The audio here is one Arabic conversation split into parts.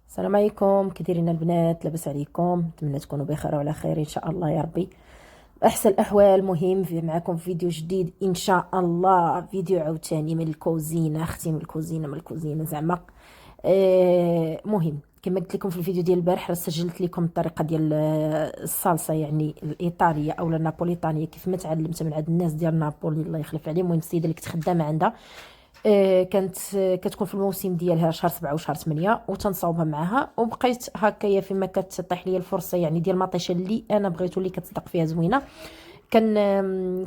السلام عليكم، كي دايرين البنات؟ لاباس عليكم؟ نتمنى تكونوا بخير وعلى خير ان شاء الله يا ربي. احسن الاحوال. مهم معكم فيديو جديد ان شاء الله، فيديو عاوتاني من الكوزينه، اختي من الكوزينه زعما. مهم كما قلت لكم في الفيديو ديال البارح، راه سجلت لكم الطريقه ديال الصلصه، يعني الايطاليه او النابوليطانيه، كيف ما تعلمت من عند الناس ديال نابولي الله يخلف عليهم. المهم السيده اللي كنت خدامه عندها كانت كتكون في الموسم ديالها شهر 7 وشهر 8، وتنصاوبها معاها. وبقيت هكايا فيما كتطيح لي الفرصه، يعني ديال المطيشه اللي انا بغيتو، اللي كتصدق فيها زوينه،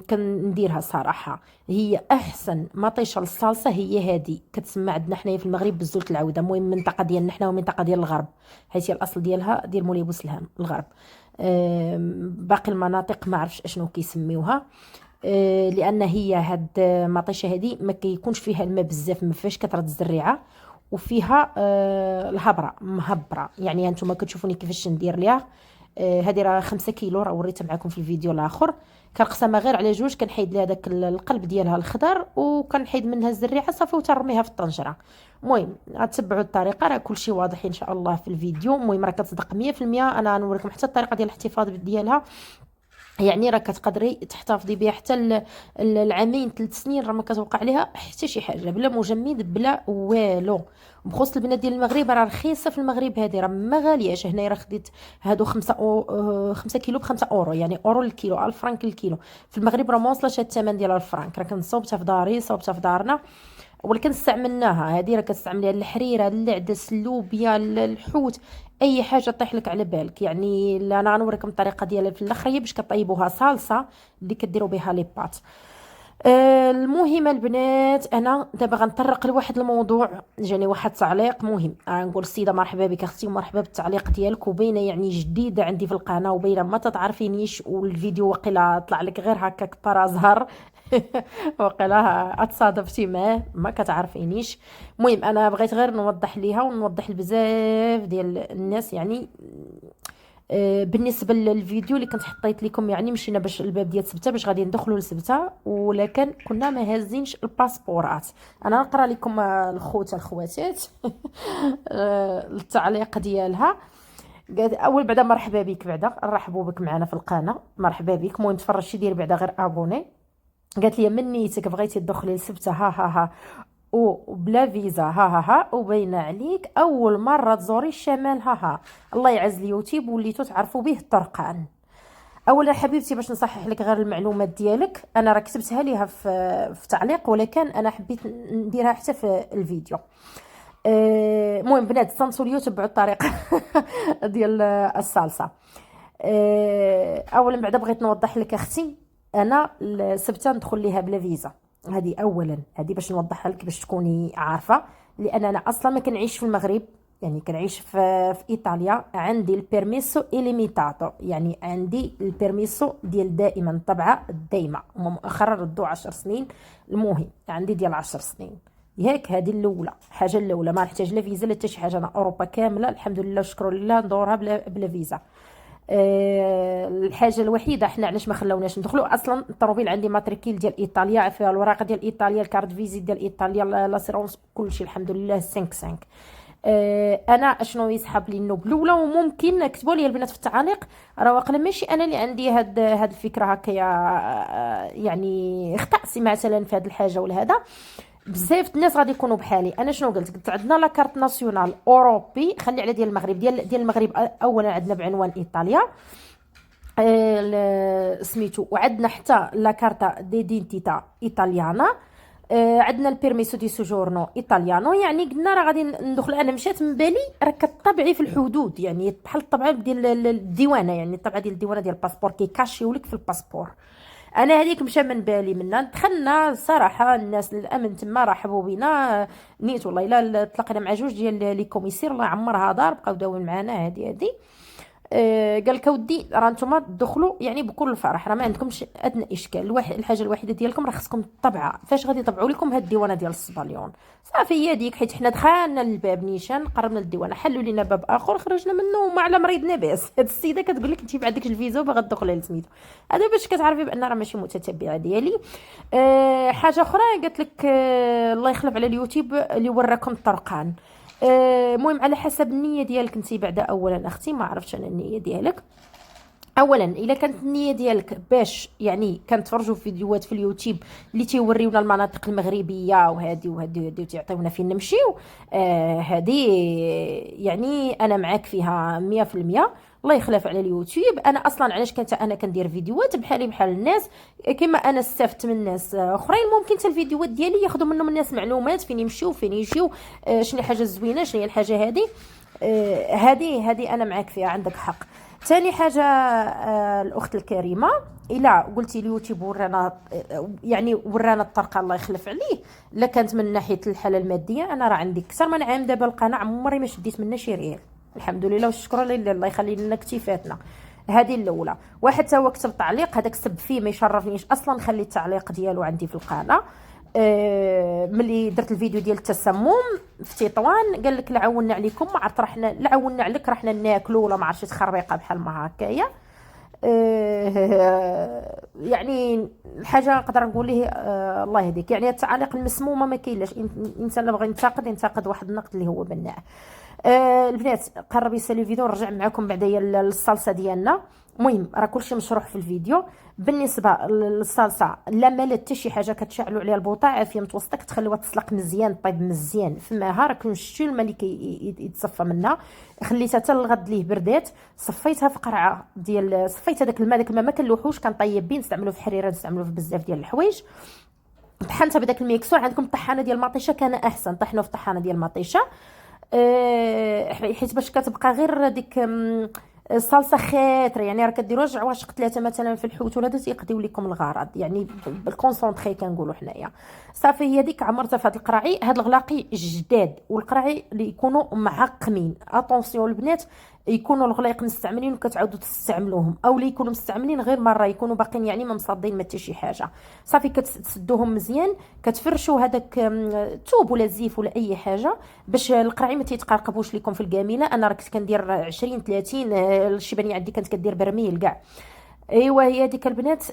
كنديرها صراحه. هي احسن مطيشه للصلصه هي هذه، كتسمى عندنا حنايا في المغرب بزوت العوده. المهم المنطقه ديالنا حنا ومنطقه ديال الغرب، حيت هي الاصل ديالها ديال مولاي بوسلهام الغرب. باقي المناطق ما عرفش اشنو كيسميوها. لان هي هاد المطيشه هذه ما كيكونش فيها الماء بزاف، ما فيهاش كثره الزريعه، وفيها الهبره مهبره. يعني هانتوما كتشوفوني كيفاش ندير ليها. هذه راه 5 كيلو، راه وريتها معكم في الفيديو الاخر. كنقسمها غير على جوج، كنحيد لها داك القلب ديالها الخضر، وكنحيد منها الزريعه صافي، وترميها في الطنجره. المهم غتبعوا الطريقه، راه كلشي واضح ان شاء الله في الفيديو. المهم راه كتصدق 100%. انا غنوريكم حتى الطريقه ديال الاحتفاظ ديالها، يعني راه كتقدري تحتفظي بها حتى العامين 3 سنين، راه ما كتوقع عليها حتى شي حاجه، بلا مجمد بلا والو. بخصوص البنات ديال المغرب، راه رخيصه في المغرب، هذه راه ما غالياش. هنايا راه خديت هادو 5 كيلو ب5 اورو، يعني اورو للكيلو، 1000 فرانك للكيلو. في المغرب راه ما وصلش هاد الثمن ديال الفرانك. راه كنصوبتها في داري، صوبتها في دارنا، ولكن استعملناها. هذه راه كتستعمليها الحريره، العدس، اللوبيا، الحوت، اي حاجه طيح لك على بالك. يعني انا غنوريكم الطريقه ديالها في الاخر، هي باش كطيبوها صلصه اللي كديروا بها لي بات. المهم البنات، انا دابا غنطرق لواحد الموضوع. جاني واحد تعليق مهم، غنقول السيده مرحبا بك اختي، ومرحبا بالتعليق ديالك، وباينه يعني جديده عندي في القناه، وباينه ما تتعرفينيش، والفيديو وقيلا طلع لك غير هكاك برازهر. وقيلا اتصادفتي معاه ما كتعرفينيش. المهم انا بغيت غير نوضح ليها ونوضح لبزاف ديال الناس، يعني بالنسبه للفيديو اللي كنت حطيت لكم، يعني مشينا باش الباب ديال سبته، باش غادي ندخلوا لسبته، ولكن كنا ما هازينش الباسبورات. انا نقرا لكم الخوت الخواتات. التعليق ديالها. قالت اول بعدا مرحبا بك، بعدا نرحبوا بك معنا في القناه، مرحبا بك. المهم تفرجتي دير بعدا غير ابوني. قالت لي من نيتك بغيتي تدخلي لسبته، ها ها ها، وبلا فيزا، ها ها ها، وباينه عليك اول مره تزوري الشمال، ها ها. الله يعز اليوتيوب، وليتو تعرفوا به الطرقان. اولا حبيبتي، باش نصحح لك غير المعلومات ديالك، انا راه كتبتها ليها في تعليق، ولكن انا حبيت نديرها حتى في الفيديو. المهم بنات، استنصوا لي وتبعوا الطريقه ديال الصلصه. اولا بعدا بغيت نوضح لك اختي، انا السبته ندخل ليها بلا فيزا. هذه اولا، هذه باش نوضحها لك باش تكوني عارفه. لان انا اصلا ما كنعيش في المغرب، يعني كنعيش في ايطاليا. عندي البيرميسو إليميتاتو، يعني عندي البيرميسو ديال دائما، الطبعه الدايمه. هما مؤخرا ردوا 10 سنين، المهم عندي ديال 10 سنين. ياك هذه الاولى، حاجه الاولى ما نحتاج لا فيزا لا حتى شي حاجه. انا اوروبا كامله الحمد لله شكرا لله ندورها بلا فيزا. الحاجه الوحيده حنا علاش ما خلاوناش ندخلوا اصلا، الطروبيل عندي ماتريكيل ديال ايطاليا، فيها الوراق ديال ايطاليا، الكارت فيزيت ديال ايطاليا، لاسيرونس، كلشي الحمد لله 5 5. انا اشنو يسحب لي النوب الاولى. وممكن كتبوا لي البنات في التعاليق، راه واقيلا ماشي انا اللي عندي هاد الفكره هكايا، يعني اخطأت مثلا في هاد الحاجه ولا هذا. بزاف الناس غادي يكونوا بحالي. انا شنو قلت عندنا لا كارت ناسيونال اوروبي، خلي على ديال المغرب، ديال المغرب اولا عندنا بعنوان ايطاليا، سميتو، وعندنا حتى لا كارتا ديدينتيتا ايطاليانا. عندنا البيرميسو دي سوجورنو ايطاليانو. يعني قلنا راه غادي ندخل. انا مشات من بالي راه كطبعي في الحدود، يعني بحال الطبعه ديال الديوانه، يعني الطبعه ديال الديوانه ديال الباسبور كيكاشيو لك في الباسبور. انا هذيك مشى من بالي منا. دخلنا صراحه الناس الامن تما رحبوا بينا نيت والله. الا تلاقينا مع جوج ديال لي كوميسير الله يعمرها دار، بقاو داوين معنا هادي. قال لك اودي راه نتوما تدخلوا يعني بكل فرح، راه ما عندكمش ادنى اشكال. الحاجه الوحيده ديالكم راه خصكم الطبعه. فاش غادي يطبعوا لكم هاد الديوانه ديال الصباليون، صافي هي ديك. حيت حنا دخلنا للباب نيشان، قربنا للديوانه، حلوا لينا باب اخر، خرجنا منه وما على مريضنا باس. هاد السيده كتقول لك انت ما عندكش الفيزا وباغا تدخلي لسميتو. هذا باش كتعرفي بان راه ماشي متتبعه ديالي. حاجه اخرى قالت لك الله يخلف على اليوتيوب اللي وراكم الطرقان. المهم على حسب النيه ديالك انت بعدا. اولا اختي ما عرفتش انا النيه ديالك. اولا الا كانت النيه ديالك باش يعني كنتفرجوا في فيديوهات في اليوتيوب اللي تيوريونا المناطق المغربيه وهادي وهادي وهادي وتعطيونا فين نمشيو، هادي يعني انا معاك فيها 100%. الله يخلف على اليوتيوب. انا اصلا علاش كنت انا كندير فيديوهات بحالي بحال الناس، كما انا استفدت من الناس اخرين ممكن حتى الفيديوهات ديالي ياخذوا منهم الناس معلومات فين يمشيو فين يجيو، شنو الحاجه الزوينه شنو هي الحاجه هذه. هذه انا معاك فيها، عندك حق. ثاني حاجه الاخت الكريمه، الا قلتي اليوتيوب ورانا يعني ورانا الطريقه الله يخلف عليه، لا كانت من ناحيه الحاله الماديه انا راه عندي اكثر من عام دابا القناه عمري ما شديت منها شي ريال، الحمد لله والشكر لله، الله يخلي لنا كتيفاتنا. هذه الاولى. واحد تا هو كتب تعليق هذاك السب فيه ما يشرفنيش اصلا، خلي التعليق ديالو عندي في القناه. ملي درت الفيديو ديال التسمم في تطوان قال لك لعونا عليكم، ما عرفت رحنا لعونا عليك رحنا ناكلوا ولا ما عرفتش تخربيقه بحال ما هكايا. يعني حاجه نقدر نقول ليه الله يهديك. يعني التعاليق المسمومه ما كاينلاش، الانسان اللي بغى ينتقد واحد النقد اللي هو بناء. البنات قرب يسالي الفيديو نرجع معكم بعدايا للصلصه ديالنا. المهم راه كلشي مشروح في الفيديو. بالنسبه للصلصه لا مالت حتى شي حاجه، كتشعلوا عليها البوطه عافيه متوسطه، كتخليوها تسلق مزيان طيب مزيان في ماها، راكم شفتوا الماء اللي يتصفى منها، خليتها حتى الغد ليه بردات، صفيتها في قرعه ديال صفيت هذاك الماء، داك الماء ما كنلوحوش كان طيب بين، نستعملوه في حريره نستعملوه في بزاف ديال الحوايج. طحنتها بداك الميكسور، عندكم طحانه ديال المطيشه كان احسن، طحنوا في طحانه ديال المطيشه حيت باش كتبقى غير ديك الصلصه خاطره، يعني راه كديروا رجع عواشق 3 مثلا في الحوت ولا هذا يقضيو لكم الغرض، يعني بالكونسونطري كنقولوا حنايا. صافي هي ديك عمرتها في هذا القراعي، هاد الغلاقي جداد والقراعي اللي يكونوا معقمين. اتونسيون البنات يكونوا الغلايق مستعملين وكتعاودوا تستعملوهم، او اللي يكونوا مستعملين غير مره يكونوا باقيين يعني ما مصادين ما حتى شي حاجه. صافي كتسدوهم مزيان، كتفرشوا هذاك توب ولا زيف ولا اي حاجه باش القراعي ما تيتقرقبوش لكم في الكاميله. انا راه كنت كندير 20 30 الشيبانيه عندي كانت كدير برميل كاع. ايوا هي هذيك البنات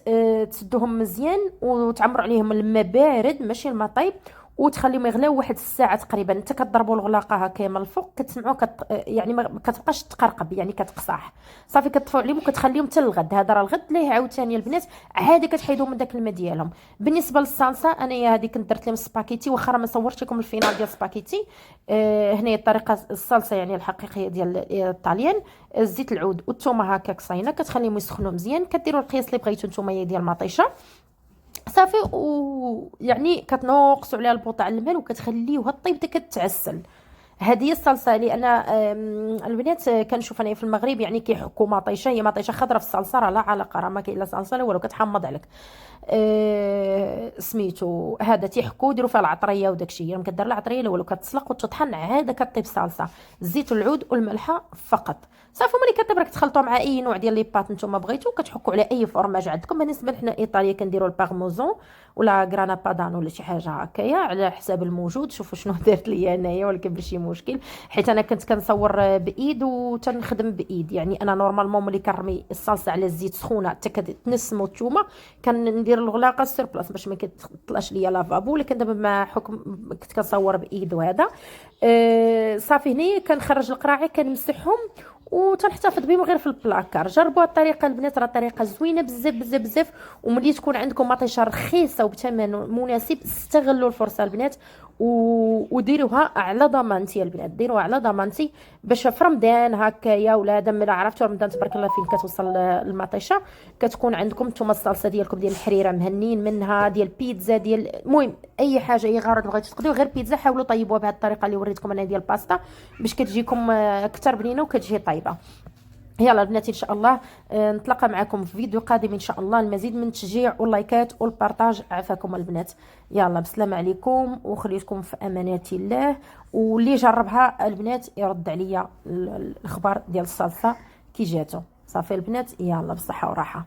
تسدوهم مزيان وتعمروا عليهم الماء بارد ماشي الماء طيب، وتخليهم يغلاو واحد الساعه تقريبا. انت كتضربوا الغلاقه هكا من الفوق كتسمعوا يعني ما كتبقاش تقرقب يعني كتقصاح. صافي كتطفوا عليهم وكتخليهم حتى الغد. هذا راه الغد ليه عاوتاني البنات عادي كتحيدوا من داك الماء ديالهم. بالنسبه للصلصه انايا هذه كنت درت لهم سباكيتي، واخا ما صورت لكم الفينال ديال سباكيتي. هنا الطريقه الصلصه يعني الحقيقيه ديال الطاليان. زيت العود والثومه هكا قصينه كتخليهم يسخنوا مزيان، كديروا القياس اللي بغيتو نتوما ديال المطيشه صافي، ويعني كتنقصوا عليها البوطه الماء وكتخليوها طيب حتى كتعسل. هذه هي الصلصه اللي انا البنات كنشوف انا في المغرب يعني كيحكوا مطيشه، هي مطيشه خضراء في الصلصه راه لا علاقه، راه ما كاين لا صلصه لا والو كتحمض عليك. سميتو هذا تيحكوا يديروا فيها العطريه وداكشي، هي ما كدير لا عطريه لا والو، كتسلق وتطحن عاده كطيب صلصه. الزيت والعود والملحه فقط. صافي ملي كطيب راك تخلطوا مع اي نوع ديال لي بات نتوما بغيتو، كتحكوا على اي فرماج عندكم. بالنسبه لحنا ايطاليا كنديروا البارميزون ولا غرانا بادانو ولا شي حاجه هكايا على حساب الموجود. شوفوا شنو درت ليا انايا، ولكن ماشي مشكل حيت انا كنت كنصور بايد وتنخدم بايد. يعني انا نورمالمون ملي كنرمي الصلصه على الزيت سخونه حتى كتنسم الثومه كندير الغلاقه سير بلاص باش ما كتطلعش ليا لافابو، ولكن دابا مع حكم كنت كنصور بايد وهذا. صافي هنايا كنخرج القراعي كنمسحهم وتنحتفظ بهم غير في البلاكار. جربوا الطريقه البنات، راه طريقه زوينه بزاف بزاف بزاف. وملي تكون عندكم مطيشه رخيصه وبثمن مناسب استغلوا الفرصه البنات وديروها على ضمانتي البنات، ديروها على ضمانتي باش في رمضان هكايا ولا دم عرفتوا رمضان تبارك الله فين كتوصل المطيشه كتكون عندكم نتوما الصلصه ديالكم ديال الحريره مهنين منها، ديال بيتزا ديال المهم اي حاجه اي غرض بغيتو تقضيو غير بيتزا حاولوا طيبوها بهذه الطريقه اللي وريتكم انا ديال الباستا باش كتجيكم اكثر بنينه وكتجي طيبه. يلا البنات ان شاء الله نتلاقى معكم في فيديو قادم ان شاء الله. المزيد من التشجيع واللايكات والبارطاج. عافاكم البنات، يلا بسلام عليكم وخليكم في امانه الله. واللي جربها البنات يرد عليا الاخبار ديال الصلصه كي جاتو. صافي البنات يلا بصحه وراحه.